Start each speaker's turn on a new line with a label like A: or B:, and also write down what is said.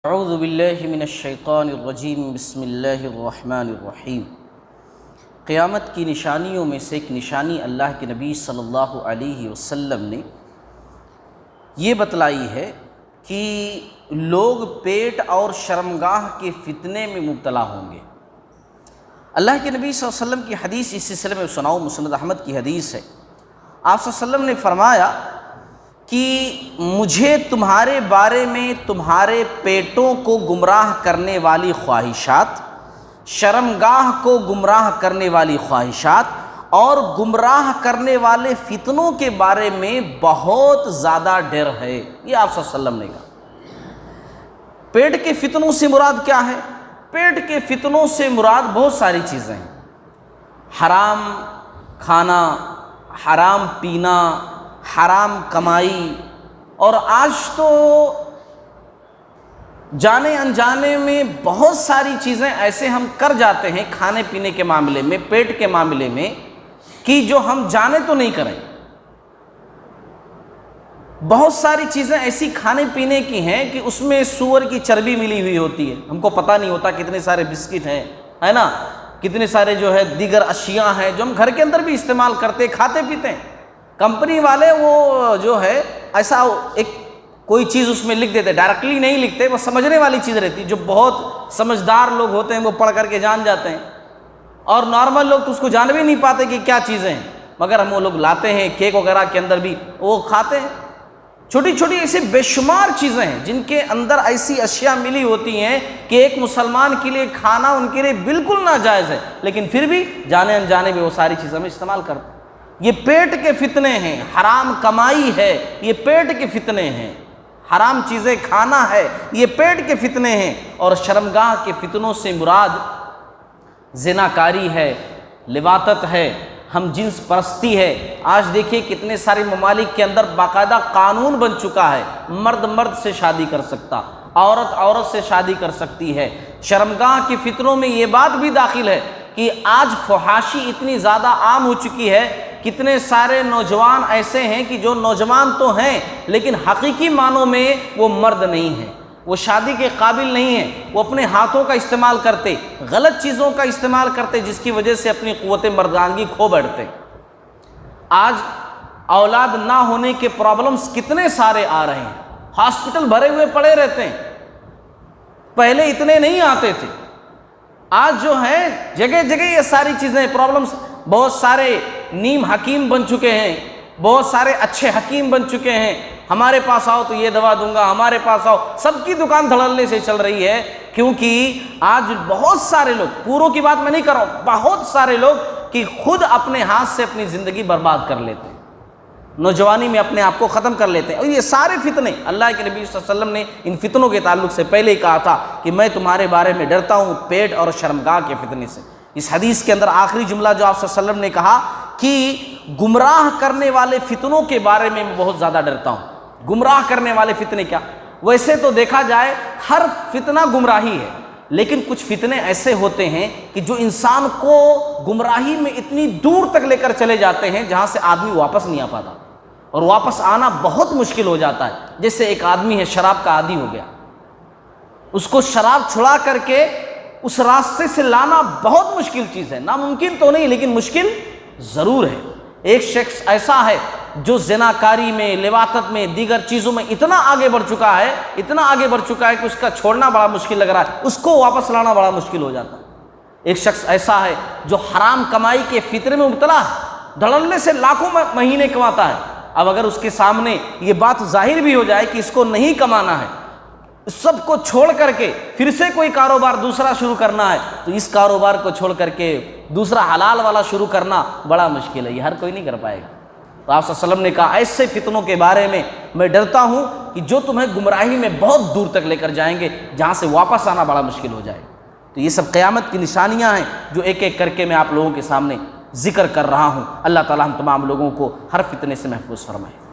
A: اعوذ باللہ من الشیطان الرجیم بسم اللہ الرحمن الرحیم۔ قیامت کی نشانیوں میں سے ایک نشانی اللہ کے نبی صلی اللہ علیہ وسلم نے یہ بتلائی ہے کہ لوگ پیٹ اور شرمگاہ کے فتنے میں مبتلا ہوں گے۔ اللہ کے نبی صلی اللہ علیہ وسلم کی حدیث اس سلسلے میں سناؤ، مسند احمد کی حدیث ہے۔ آپ صلی اللہ علیہ وسلم نے فرمایا کہ مجھے تمہارے بارے میں تمہارے پیٹوں کو گمراہ کرنے والی خواہشات، شرمگاہ کو گمراہ کرنے والی خواہشات اور گمراہ کرنے والے فتنوں کے بارے میں بہت زیادہ ڈر ہے۔ یہ آپ صلی اللہ علیہ وسلم نے کہا۔ پیٹ کے فتنوں سے مراد کیا ہے؟ پیٹ کے فتنوں سے مراد بہت ساری چیزیں ہیں۔ حرام کھانا، حرام پینا، حرام کمائی، اور آج تو جانے انجانے میں بہت ساری چیزیں ایسے ہم کر جاتے ہیں کھانے پینے کے معاملے میں، پیٹ کے معاملے میں، کہ جو ہم جانے تو نہیں کریں۔ بہت ساری چیزیں ایسی کھانے پینے کی ہیں کہ اس میں سور کی چربی ملی ہوئی ہوتی ہے، ہم کو پتہ نہیں ہوتا۔ کتنے سارے بسکٹ ہیں، ہے نا، کتنے سارے جو ہے دیگر اشیاء ہیں جو ہم گھر کے اندر بھی استعمال کرتے کھاتے پیتے ہیں۔ کمپنی والے وہ جو ہے ایسا ایک کوئی چیز اس میں لکھ دیتے، ڈائریکٹلی نہیں لکھتے، وہ سمجھنے والی چیز رہتی، جو بہت سمجھدار لوگ ہوتے ہیں وہ پڑھ کر کے جان جاتے ہیں، اور نارمل لوگ تو اس کو جان بھی نہیں پاتے کہ کیا چیزیں ہیں، مگر ہم وہ لوگ لاتے ہیں کیک وغیرہ کے اندر بھی وہ کھاتے ہیں۔ چھوٹی چھوٹی ایسی بے شمار چیزیں ہیں جن کے اندر ایسی اشیاء ملی ہوتی ہیں کہ ایک مسلمان کے لیے کھانا ان کے لیے بالکل ناجائز ہے، لیکن پھر بھی جانے انجانے میں وہ ساری چیزیں ہم استعمال کرتے ہیں۔ یہ پیٹ کے فتنے ہیں، حرام کمائی ہے، یہ پیٹ کے فتنے ہیں، حرام چیزیں کھانا ہے، یہ پیٹ کے فتنے ہیں، اور شرمگاہ کے فتنوں سے مراد زناکاری ہے، لواطت ہے، ہم جنس پرستی ہے۔ آج دیکھیے کتنے سارے ممالک کے اندر باقاعدہ قانون بن چکا ہے، مرد مرد سے شادی کر سکتا، عورت عورت سے شادی کر سکتی ہے۔ شرمگاہ کے فتنوں میں یہ بات بھی داخل ہے کہ آج فحاشی اتنی زیادہ عام ہو چکی ہے، کتنے سارے نوجوان ایسے ہیں کہ جو نوجوان تو ہیں لیکن حقیقی معنوں میں وہ مرد نہیں ہیں، وہ شادی کے قابل نہیں ہیں، وہ اپنے ہاتھوں کا استعمال کرتے، غلط چیزوں کا استعمال کرتے، جس کی وجہ سے اپنی قوت مردانگی کھو بیٹھتے۔ آج اولاد نہ ہونے کے پرابلمز کتنے سارے آ رہے ہیں، ہاسپٹل بھرے ہوئے پڑے رہتے ہیں، پہلے اتنے نہیں آتے تھے۔ آج جو ہے جگہ جگہ یہ ساری چیزیں پرابلمز، بہت سارے نیم حکیم بن چکے ہیں، بہت سارے اچھے حکیم بن چکے ہیں، ہمارے پاس آؤ تو یہ دوا دوں گا، ہمارے پاس آؤ، سب کی دکان دھڑلنے سے چل رہی ہے، کیونکہ آج بہت سارے لوگ، پوروں کی بات میں نہیں کر رہا ہوں، بہت سارے لوگ کہ خود اپنے ہاتھ سے اپنی زندگی برباد کر لیتے ہیں، نوجوانی میں اپنے آپ کو ختم کر لیتے ہیں۔ اور یہ سارے فتنے اللہ کے نبی صلی اللہ علیہ وسلم نے ان فتنوں کے تعلق سے پہلے ہی کہا تھا کہ میں تمہارے بارے میں ڈرتا ہوں پیٹ اور شرمگاہ کے فتنے سے۔ اس حدیث کے اندر آخری جملہ جو آپ صلی اللہ علیہ وسلم نے کہا کہ گمراہ کرنے والے فتنوں کے بارے میں بہت زیادہ ڈرتا ہوں۔ گمراہ کرنے والے فتنے کیا؟ ویسے تو دیکھا جائے ہر فتنہ گمراہی ہے، لیکن کچھ فتنے ایسے ہوتے ہیں کہ جو انسان کو گمراہی میں اتنی دور تک لے کر چلے جاتے ہیں جہاں سے آدمی واپس نہیں آ پاتا، اور واپس آنا بہت مشکل ہو جاتا ہے۔ جیسے ایک آدمی ہے شراب کا عادی ہو گیا، اس کو شراب چھڑا کر کے اس راستے سے لانا بہت مشکل چیز ہے، ناممکن تو نہیں لیکن مشکل ضرور ہے۔ ایک شخص ایسا ہے جو زناکاری میں، لواطت میں، دیگر چیزوں میں اتنا آگے بڑھ چکا ہے کہ اس کا چھوڑنا بڑا مشکل لگ رہا ہے، اس کو واپس لانا بڑا مشکل ہو جاتا ہے۔ ایک شخص ایسا ہے جو حرام کمائی کے فتنے میں مبتلا ہے، دھڑلنے سے لاکھوں مہینے کماتا ہے۔ اب اگر اس کے سامنے یہ بات ظاہر بھی ہو جائے کہ اس کو نہیں کمانا ہے، سب کو چھوڑ کر کے پھر سے کوئی کاروبار دوسرا شروع کرنا ہے، تو اس کاروبار کو چھوڑ کر کے دوسرا حلال والا شروع کرنا بڑا مشکل ہے، یہ ہر کوئی نہیں کر پائے گا۔ تو آپ صلی اللہ علیہ وسلم نے کہا ایسے فتنوں کے بارے میں ڈرتا ہوں کہ جو تمہیں گمراہی میں بہت دور تک لے کر جائیں گے، جہاں سے واپس آنا بڑا مشکل ہو جائے گا۔ تو یہ سب قیامت کی نشانیاں ہیں جو ایک ایک کر کے میں آپ لوگوں کے سامنے ذکر کر رہا ہوں۔ اللہ تعالی ہم تمام لوگوں کو ہر فتنے سے محفوظ فرمائے۔